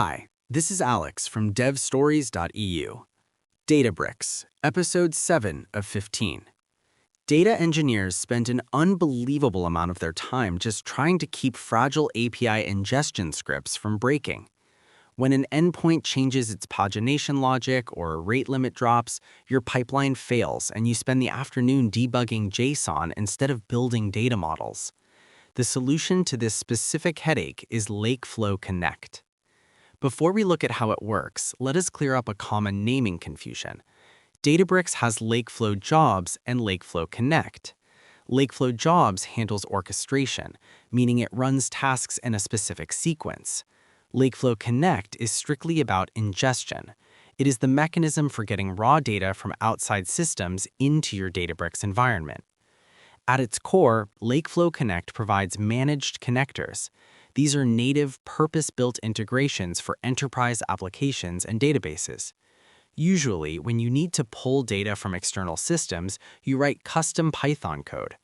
Hi, this is Alex from devstories.eu. Databricks, Episode 7 of 15. Data engineers spend an unbelievable amount of their time just trying to keep fragile API ingestion scripts from breaking. When an endpoint changes its pagination logic or a rate limit drops, your pipeline fails and you spend the afternoon debugging JSON instead of building data models. The solution to this specific headache is Lakeflow Connect. Before we look at how it works, let us clear up a common naming confusion. Databricks has Lakeflow Jobs and Lakeflow Connect. Lakeflow Jobs handles orchestration, meaning it runs tasks in a specific sequence. Lakeflow Connect is strictly about ingestion. It is the mechanism for getting raw data from outside systems into your Databricks environment. At its core, Lakeflow Connect provides managed connectors. These are native, purpose-built integrations for enterprise applications and databases. Usually, when you need to pull data from external systems, you write custom Python code.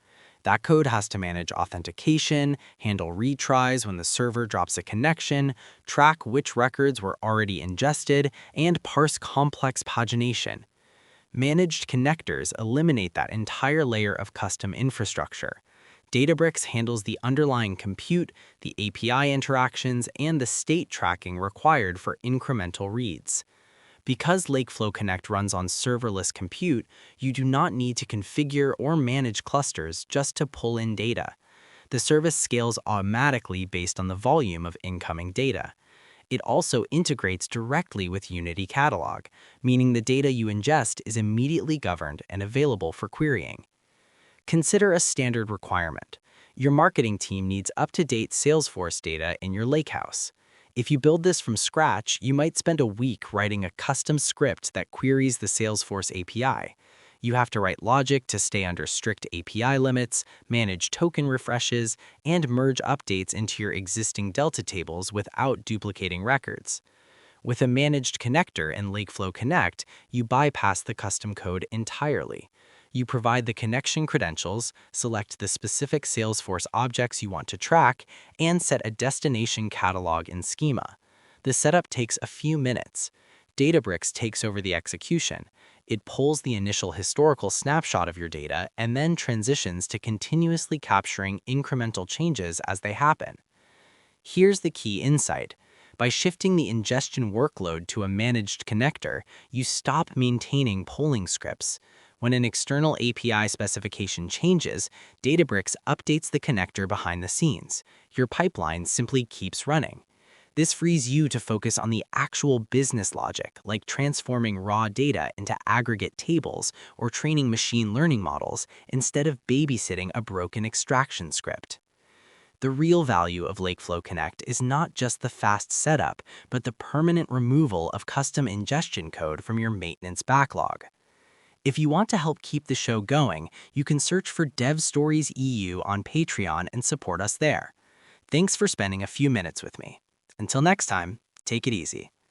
That code has to manage authentication, handle retries when the server drops a connection, track which records were already ingested, and parse complex pagination. Managed connectors eliminate that entire layer of custom infrastructure. Databricks handles the underlying compute, the API interactions, and the state tracking required for incremental reads. Because Lakeflow Connect runs on serverless compute, you do not need to configure or manage clusters just to pull in data. The service scales automatically based on the volume of incoming data. It also integrates directly with Unity Catalog, meaning the data you ingest is immediately governed and available for querying. Consider a standard requirement. Your marketing team needs up-to-date Salesforce data in your Lakehouse. If you build this from scratch, you might spend a week writing a custom script that queries the Salesforce API. You have to write logic to stay under strict API limits, manage token refreshes, and merge updates into your existing Delta tables without duplicating records. With a managed connector in Lakeflow Connect, you bypass the custom code entirely. You provide the connection credentials, select the specific Salesforce objects you want to track, and set a destination catalog in schema. The setup takes a few minutes. Databricks takes over the execution. It pulls the initial historical snapshot of your data and then transitions to continuously capturing incremental changes as they happen. Here's the key insight. By shifting the ingestion workload to a managed connector, you stop maintaining polling scripts. When an external API specification changes, Databricks updates the connector behind the scenes. Your pipeline simply keeps running. This frees you to focus on the actual business logic, like transforming raw data into aggregate tables or training machine learning models instead of babysitting a broken extraction script. The real value of Lakeflow Connect is not just the fast setup, but the permanent removal of custom ingestion code from your maintenance backlog. If you want to help keep the show going, you can search for DevStories.eu on Patreon and support us there. Thanks for spending a few minutes with me. Until next time, take it easy.